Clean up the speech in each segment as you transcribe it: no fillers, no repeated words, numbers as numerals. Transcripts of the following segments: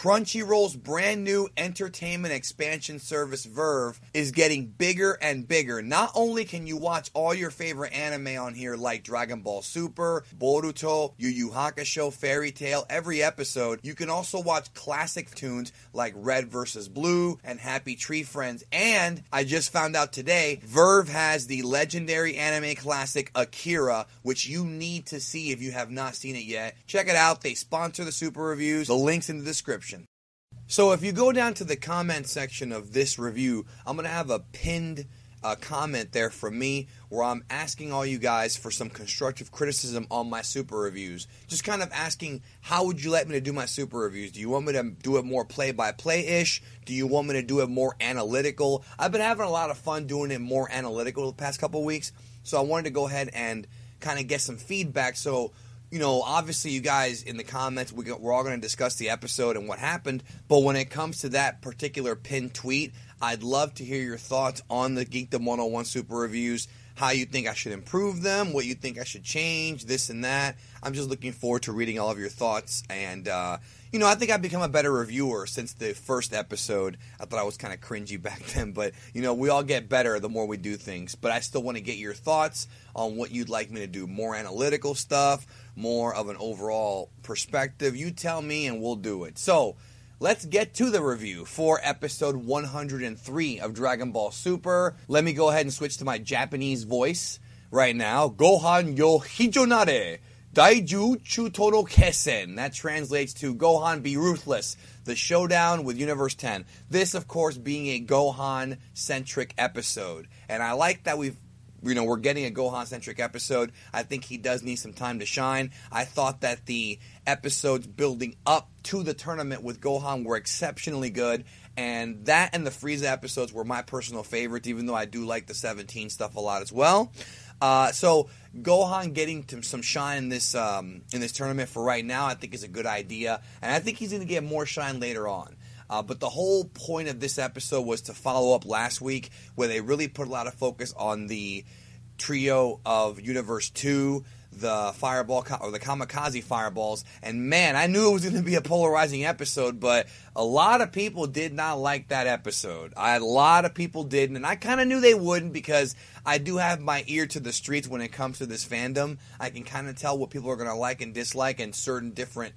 Crunchyroll's brand new entertainment expansion service VRV is getting bigger and bigger. Not only can you watch all your favorite anime on here like Dragon Ball Super, Boruto, Yu Yu Hakusho, Fairy Tail, every episode, you can also watch classic tunes like Red vs. Blue and Happy Tree Friends. And I just found out today, VRV has the legendary anime classic Akira, which you need to see if you have not seen it yet. Check it out. They sponsor the Super Reviews. The link's in the description. So if you go down to the comment section of this review, I'm going to have a pinned comment there from me where I'm asking all you guys for some constructive criticism on my Super Reviews. Just kind of asking, how would you like me to do my Super Reviews? Do you want me to do it more play-by-play-ish? Do you want me to do it more analytical? I've been having a lot of fun doing it more analytical the past couple weeks, so I wanted to go ahead and kind of get some feedback. So, you know, obviously you guys in the comments, we're all going to discuss the episode and what happened, but when it comes to that particular pinned tweet, I'd love to hear your thoughts on the Geekdom 101 Super Reviews, how you think I should improve them, what you think I should change, this and that. I'm just looking forward to reading all of your thoughts, and, you know, I think I've become a better reviewer since the first episode. I thought I was kind of cringy back then, but, you know, we all get better the more we do things, but I still want to get your thoughts on what you'd like me to do, more analytical stuff, more of an overall perspective. You tell me and we'll do it. So, let's get to the review for episode 103 of Dragon Ball Super. Let me go ahead and switch to my Japanese voice right now. Gohan yo Hijonare Daiju Chutono Kesen. That translates to Gohan Be Ruthless, the showdown with Universe 10. This, of course, being a Gohan-centric episode. And I like that we're getting a Gohan-centric episode. I think he does need some time to shine. I thought that the episodes building up to the tournament with Gohan were exceptionally good, and that and the Frieza episodes were my personal favorites, even though I do like the 17 stuff a lot as well. So Gohan getting some shine in this tournament for right now, I think is a good idea, and I think he's going to get more shine later on. But the whole point of this episode was to follow up last week, where they really put a lot of focus on the trio of Universe 2, the Fireball, or the Kamikaze Fireballs, and man, I knew it was going to be a polarizing episode, but a lot of people did not like that episode. A lot of people didn't, and I kind of knew they wouldn't, because I do have my ear to the streets when it comes to this fandom. I can kind of tell what people are going to like and dislike, and certain different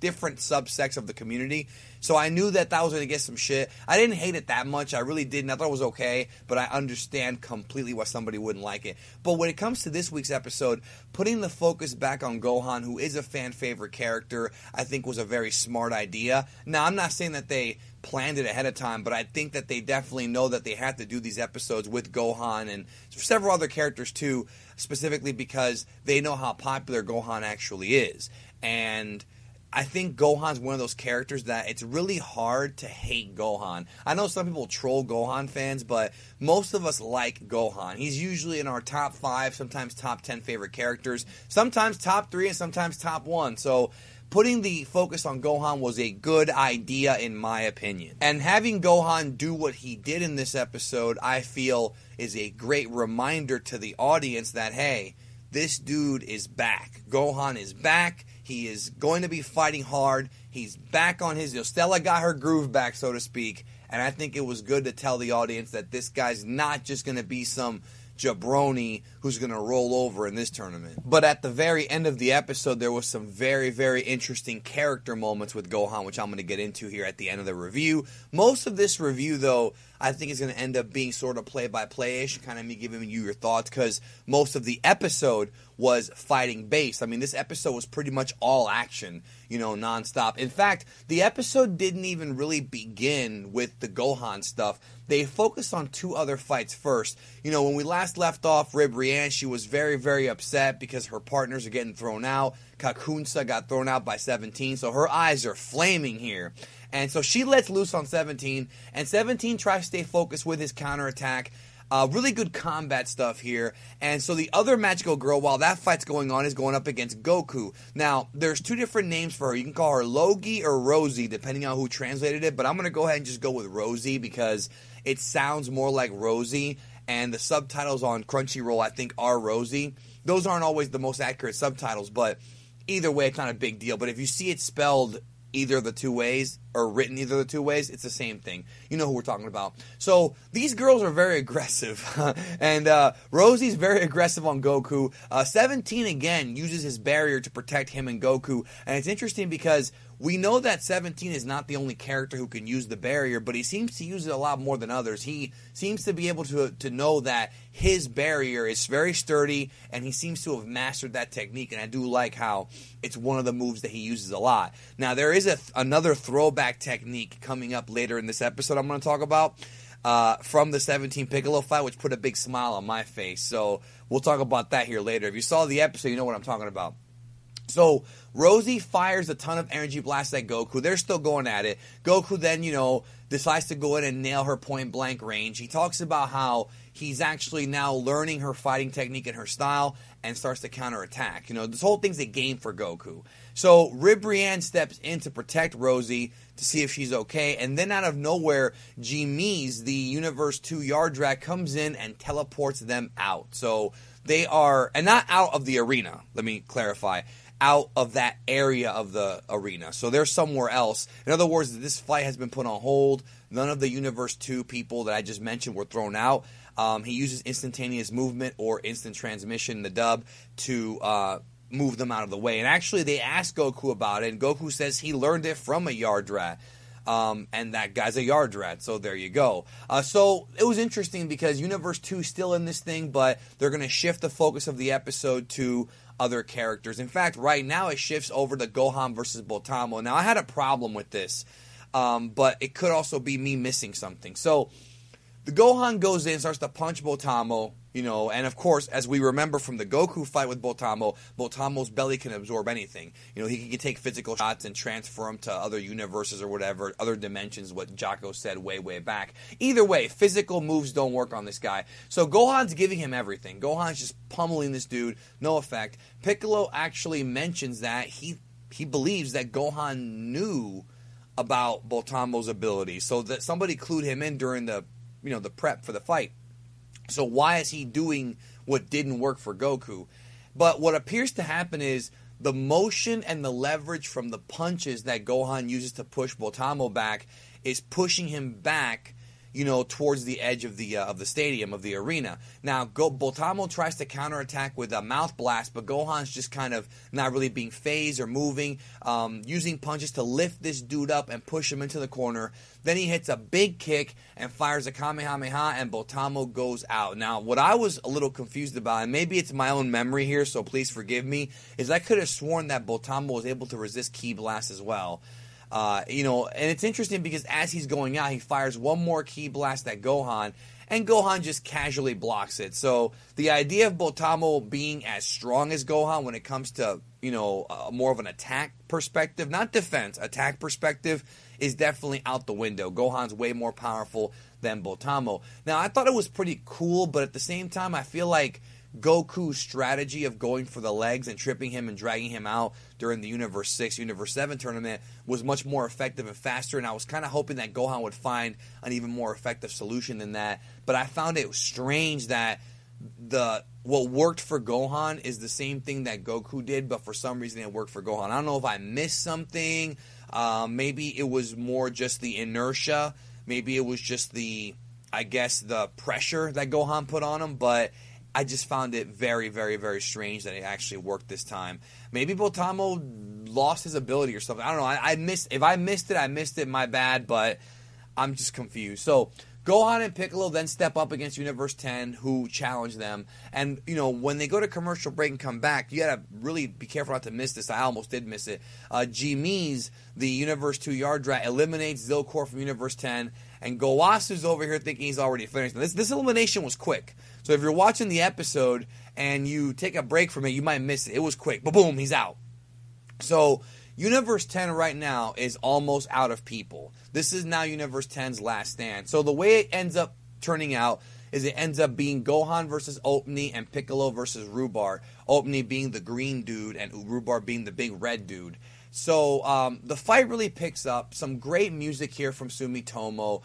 subsects of the community. So I knew that was going to get some shit. I didn't hate it that much. I really didn't. I thought it was okay, but I understand completely why somebody wouldn't like it. But when it comes to this week's episode, putting the focus back on Gohan, who is a fan favorite character, I think was a very smart idea. Now, I'm not saying that they planned it ahead of time, but I think that they definitely know that they have to do these episodes with Gohan and several other characters too, specifically because they know how popular Gohan actually is. And I think Gohan's one of those characters that it's really hard to hate Gohan. I know some people troll Gohan fans, but most of us like Gohan. He's usually in our top 5, sometimes top 10 favorite characters, sometimes top 3, and sometimes top 1. So putting the focus on Gohan was a good idea in my opinion. And having Gohan do what he did in this episode, I feel, is a great reminder to the audience that, hey, this dude is back. Gohan is back. He is going to be fighting hard. He's back on his... Stella got her groove back, so to speak. And I think it was good to tell the audience that this guy's not just going to be some jabroni who's going to roll over in this tournament. But at the very end of the episode, there was some very, very interesting character moments with Gohan, which I'm going to get into here at the end of the review. Most of this review, though, I think is going to end up being sort of play-by-play-ish, kind of me giving you your thoughts, because most of the episode was fighting based. I mean, this episode was pretty much all action, nonstop. In fact, the episode didn't even really begin with the Gohan stuff. They focused on 2 other fights first. When we last left off, Rib Rian, she was very, very upset because her partners are getting thrown out. Kakunsa got thrown out by 17, so her eyes are flaming here. And so she lets loose on 17, and 17 tries to stay focused with his counterattack. Really good combat stuff here. And so the other magical girl, while that fight's going on, is going up against Goku. Now, there's 2 different names for her. You can call her Logie or Rosie, depending on who translated it. But I'm going to go ahead and just go with Rosie because it sounds more like Rosie. And the subtitles on Crunchyroll, I think, are Rosie. Those aren't always the most accurate subtitles, but either way, it's not a big deal. But if you see it spelled either of the two ways or written either of the two ways, it's the same thing. You know who we're talking about. So these girls are very aggressive. And Rosie's very aggressive on Goku. 17, again, uses his barrier to protect him and Goku. And it's interesting because we know that 17 is not the only character who can use the barrier, but he seems to use it a lot more than others. He seems to be able to know that his barrier is very sturdy, and he seems to have mastered that technique, and I do like how it's one of the moves that he uses a lot. Now, there is another throwback technique coming up later in this episode I'm going to talk about from the 17 Piccolo fight, which put a big smile on my face. So we'll talk about that here later. If you saw the episode, you know what I'm talking about. So Rosie fires a ton of energy blasts at Goku. They're still going at it. Goku then, decides to go in and nail her point blank range. He talks about how he's actually now learning her fighting technique and her style and starts to counterattack. This whole thing's a game for Goku. So Ribrianne steps in to protect Rosie to see if she's okay. And then out of nowhere, G-Meez, the Universe 2 Yardrat, comes in and teleports them out. So they are, and not out of the arena, let me clarify, out of that area of the arena. So they're somewhere else. In other words, this fight has been put on hold. None of the Universe 2 people that I just mentioned were thrown out. He uses instantaneous movement or instant transmission in the dub to move them out of the way. And actually, they asked Goku about it, and Goku says he learned it from a Yardrat. And that guy's a Yardrat, so there you go. So it was interesting because Universe 2 is still in this thing, but they're going to shift the focus of the episode to other characters. In fact, right now it shifts over to Gohan versus Botamo. Now, I had a problem with this, but it could also be me missing something. So the Gohan goes in, starts to punch Botamo, and of course, as we remember from the Goku fight with Botamo, Botamo's belly can absorb anything. He can take physical shots and transfer them to other universes or whatever, other dimensions, what Jocko said way, way back. Either way, physical moves don't work on this guy. So Gohan's giving him everything. Gohan's just pummeling this dude, no effect. Piccolo actually mentions that he believes that Gohan knew about Botamo's abilities, so that somebody clued him in during the prep for the fight. So why is he doing what didn't work for Goku? But what appears to happen is the motion and the leverage from the punches that Gohan uses to push Botamo back is pushing him back, towards the edge of the stadium, of the arena. Now, Botamo tries to counterattack with a mouth blast, but Gohan's just kind of not really being phased or moving, using punches to lift this dude up and push him into the corner. Then he hits a big kick and fires a Kamehameha, and Botamo goes out. Now, what I was a little confused about, and maybe it's my own memory here, so please forgive me, is I could have sworn that Botamo was able to resist Ki Blast as well. And it's interesting because as he's going out, he fires one more Ki Blast at Gohan, and Gohan just casually blocks it. So the idea of Botamo being as strong as Gohan when it comes to, more of an attack perspective, not defense, attack perspective, is definitely out the window. Gohan's way more powerful than Botamo. Now, I thought it was pretty cool, but at the same time, I feel like Goku's strategy of going for the legs and tripping him and dragging him out during the Universe 6, Universe 7 tournament was much more effective and faster, and I was kind of hoping that Gohan would find an even more effective solution than that. But I found it strange that what worked for Gohan is the same thing that Goku did, but for some reason it worked for Gohan. I don't know if I missed something. Maybe it was more just the inertia. Maybe it was just the pressure that Gohan put on him, but I just found it very, very, very strange that it actually worked this time. Maybe Botamo lost his ability or something. I don't know. If I missed it, I missed it. My bad, but I'm just confused. So Gohan and Piccolo then step up against Universe 10, who challenge them. And, when they go to commercial break and come back, you got to really be careful not to miss this. I almost did miss it. G-Meez, the Universe 2 Yardrat, eliminates Zilcor from Universe 10. And Goasu's over here thinking he's already finished. Now, this elimination was quick. So if you're watching the episode and you take a break from it, you might miss it. It was quick. Boom, he's out. So Universe 10 right now is almost out of people. This is now Universe 10's last stand. So the way it ends up turning out is it ends up being Gohan versus Opni and Piccolo versus Rubar. Opni being the green dude and Rubar being the big red dude. So the fight really picks up. Some great music here from Sumitomo.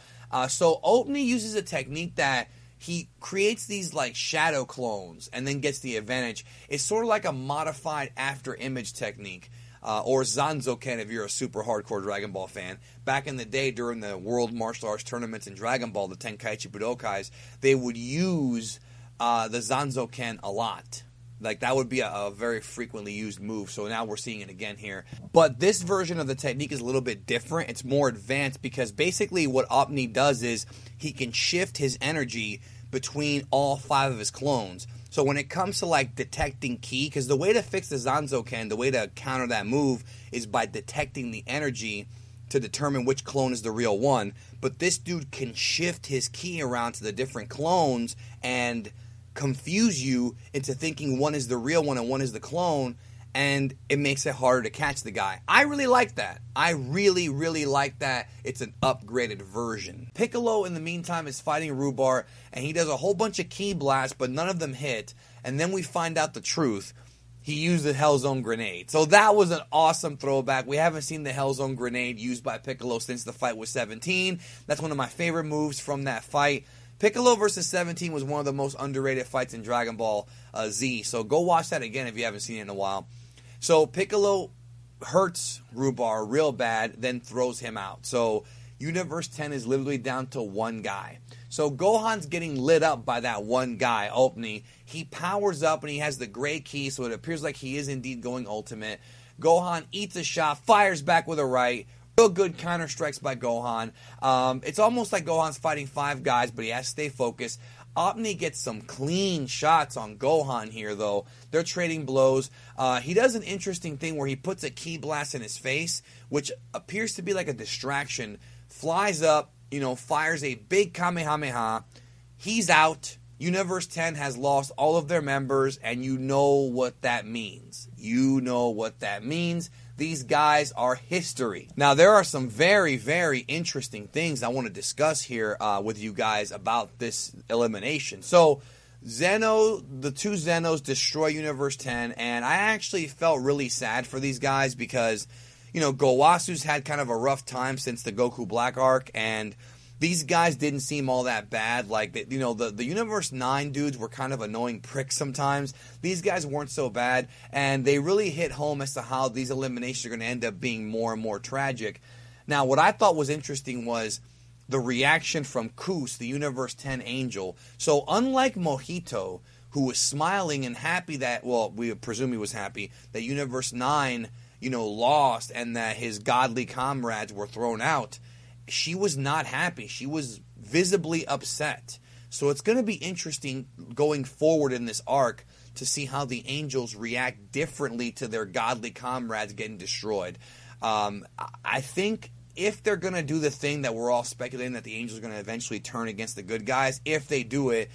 So Opni uses a technique that he creates these like shadow clones and then gets the advantage. It's sort of like a modified after image technique. or Zanzoken if you're a super hardcore Dragon Ball fan. Back in the day, during the World Martial Arts tournaments in Dragon Ball, the Tenkaichi Budokais, they would use the Zanzoken a lot. Like, that would be a very frequently used move, so now we're seeing it again here. But this version of the technique is a little bit different. It's more advanced because basically what Opni does is he can shift his energy between all 5 of his clones. So when it comes to, like, detecting ki, because the way to fix the Zanzoken, the way to counter that move is by detecting the energy to determine which clone is the real one. But this dude can shift his ki around to the different clones and confuse you into thinking one is the real one and one is the clone, and it makes it harder to catch the guy. I really like that. I really, really like that. It's an upgraded version. Piccolo, in the meantime, is fighting Rhubar, and he does a whole bunch of ki blasts, but none of them hit, and then we find out the truth. He used the Hellzone grenade. So that was an awesome throwback. We haven't seen the Hellzone grenade used by Piccolo since the fight with 17. That's one of my favorite moves from that fight. Piccolo versus 17 was one of the most underrated fights in Dragon Ball Z. So go watch that again if you haven't seen it in a while. So Piccolo hurts Rhubar real bad, then throws him out. So Universe 10 is literally down to one guy. So Gohan's getting lit up by that one guy, Opni. He powers up and he has the gray key, so it appears like he is indeed going ultimate. Gohan eats a shot, fires back with a right. Real good counter strikes by Gohan. It's almost like Gohan's fighting 5 guys, but he has to stay focused. Opni gets some clean shots on Gohan here, though. They're trading blows. He does an interesting thing where he puts a ki blast in his face, which appears to be like a distraction. Flies up, fires a big Kamehameha. He's out. Universe 10 has lost all of their members, and you know what that means. You know what that means. These guys are history. Now, there are some very, very interesting things I want to discuss here with you guys about this elimination. So, the 2 Zenos destroy Universe 10, and I actually felt really sad for these guys because, Gowasu's had kind of a rough time since the Goku Black arc, and these guys didn't seem all that bad. Like, the Universe 9 dudes were kind of annoying pricks sometimes. These guys weren't so bad, and they really hit home as to how these eliminations are going to end up being more and more tragic. Now, what I thought was interesting was the reaction from Kus, the Universe 10 angel. So, unlike Mojito, who was smiling and happy that, well, we presume he was happy, that Universe 9, lost and that his godly comrades were thrown out, she was not happy. She was visibly upset. So it's going to be interesting going forward in this arc to see how the angels react differently to their godly comrades getting destroyed. I think if they're going to do the thing that we're all speculating that the angels are going to eventually turn against the good guys, if they do it,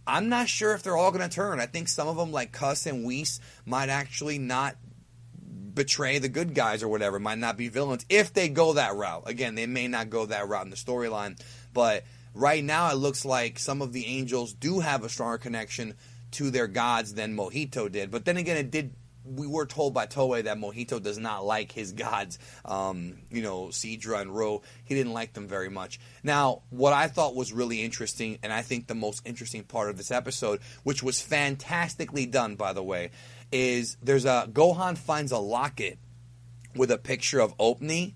I'm not sure if they're all going to turn. I think some of them, like Cuss and Whis, might actually not betray the good guys or whatever, might not be villains if they go that route. Again, they may not go that route in the storyline, but right now it looks like some of the angels do have a stronger connection to their gods than Mojito did. But then again, we were told by Toei that Mojito does not like his gods, Sidra and Ro. He didn't like them very much. Now, what I thought was really interesting, and I think the most interesting part of this episode, which was fantastically done, by the way, is Gohan finds a locket with a picture of Opni,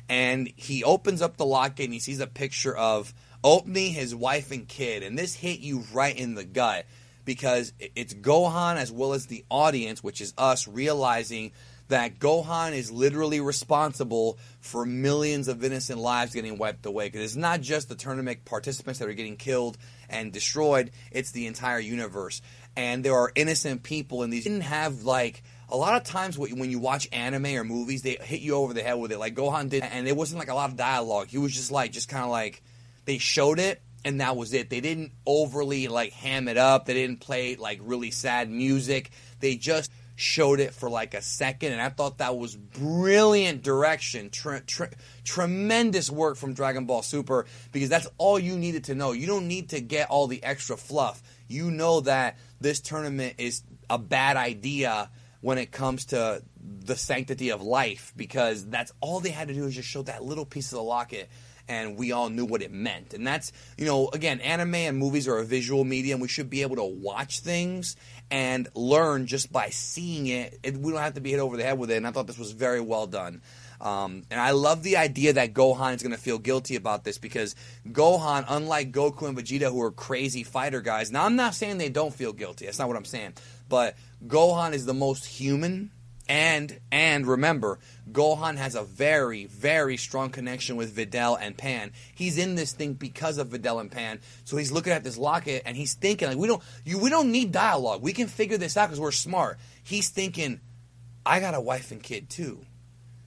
and he opens up the locket and he sees a picture of Opni, his wife, and kid. And this hit you right in the gut because it's Gohan as well as the audience, which is us, realizing that Gohan is literally responsible for millions of innocent lives getting wiped away. Because it's not just the tournament participants that are getting killed and destroyed, it's the entire universe. And there are innocent people in these. Didn't have, like, a lot of times when you watch anime or movies, they hit you over the head with it, like Gohan did, and it wasn't like a lot of dialogue. He was just kind of like, they showed it, and that was it. They didn't overly, like, ham it up. They didn't play, like, really sad music. They just showed it for, like, a second, and I thought that was brilliant direction. Tremendous work from Dragon Ball Super, because that's all you needed to know. You don't need to get all the extra fluff. You know that this tournament is a bad idea when it comes to the sanctity of life, because that's all they had to do is just show that little piece of the locket. and we all knew what it meant. And that's, again, anime and movies are a visual medium. We should be able to watch things and learn just by seeing it. We don't have to be hit over the head with it, and I thought this was very well done. And I love the idea that Gohan is going to feel guilty about this, because Gohan, unlike Goku and Vegeta, who are crazy fighter guys, now I'm not saying they don't feel guilty. That's not what I'm saying. But Gohan is the most human, and remember, Gohan has a very, very strong connection with Videl and Pan. He's in this thing because of Videl and Pan. So he's looking at this locket and he's thinking, like, we don't need dialogue. We can figure this out because we're smart. He's thinking, I got a wife and kid too.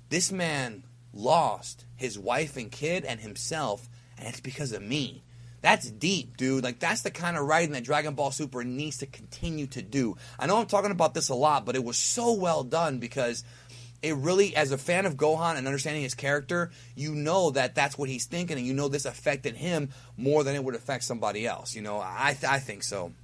This man lost his wife and kid and himself, and it's because of me. That's deep, dude. Like, that's the kind of writing that Dragon Ball Super needs to continue to do. I know I'm talking about this a lot, but it was so well done, because it really, as a fan of Gohan and understanding his character, you know that that's what he's thinking, and you know this affected him more than it would affect somebody else. I think so,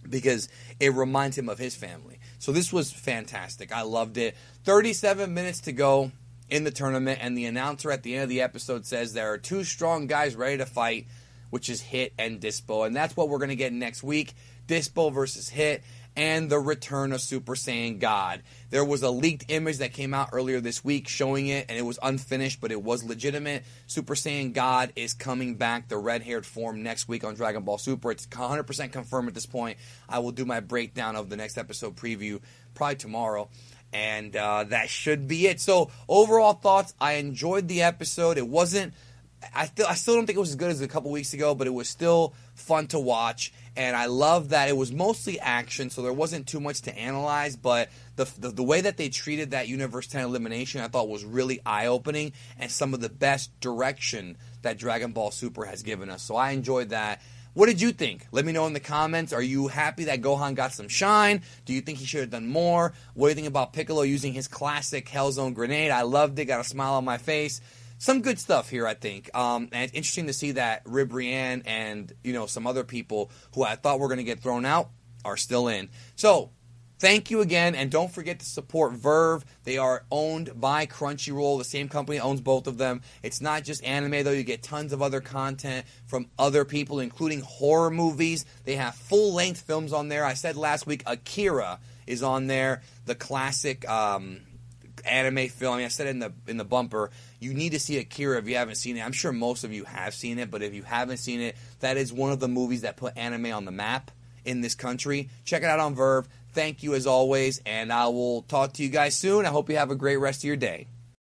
because it reminds him of his family. So this was fantastic. I loved it. 37 minutes to go in the tournament, and the announcer at the end of the episode says there are two strong guys ready to fight, which is Hit and Dispo. And that's what we're going to get next week. Dispo versus Hit, and the return of Super Saiyan God. There was a leaked image that came out earlier this week showing it, and it was unfinished, but it was legitimate. Super Saiyan God is coming back, the red-haired form, next week on Dragon Ball Super. It's 100% confirmed at this point. I will do my breakdown of the next episode preview probably tomorrow. And that should be it. So, overall thoughts, I enjoyed the episode. It wasn't... I still don't think it was as good as a couple weeks ago, but it was still fun to watch, and I love that it was mostly action, so there wasn't too much to analyze, but the way that they treated that Universe 10 elimination I thought was really eye-opening, and some of the best direction that Dragon Ball Super has given us, so I enjoyed that. What did you think? Let me know in the comments. Are you happy that Gohan got some shine? Do you think he should have done more? What do you think about Piccolo using his classic Hellzone grenade? I loved it, got a smile on my face. Some good stuff here, I think. And it's interesting to see that Ribrianne and, some other people who I thought were going to get thrown out are still in. So, thank you again, and don't forget to support Verve. They are owned by Crunchyroll. The same company owns both of them. It's not just anime, though. You get tons of other content from other people, including horror movies. They have full-length films on there. I said last week, Akira is on there, the classic anime film. I said it in the bumper. You need to see Akira if you haven't seen it. I'm sure most of you have seen it, but if you haven't seen it, that is one of the movies that put anime on the map in this country. Check it out on Verve. Thank you as always, and I will talk to you guys soon. I hope you have a great rest of your day.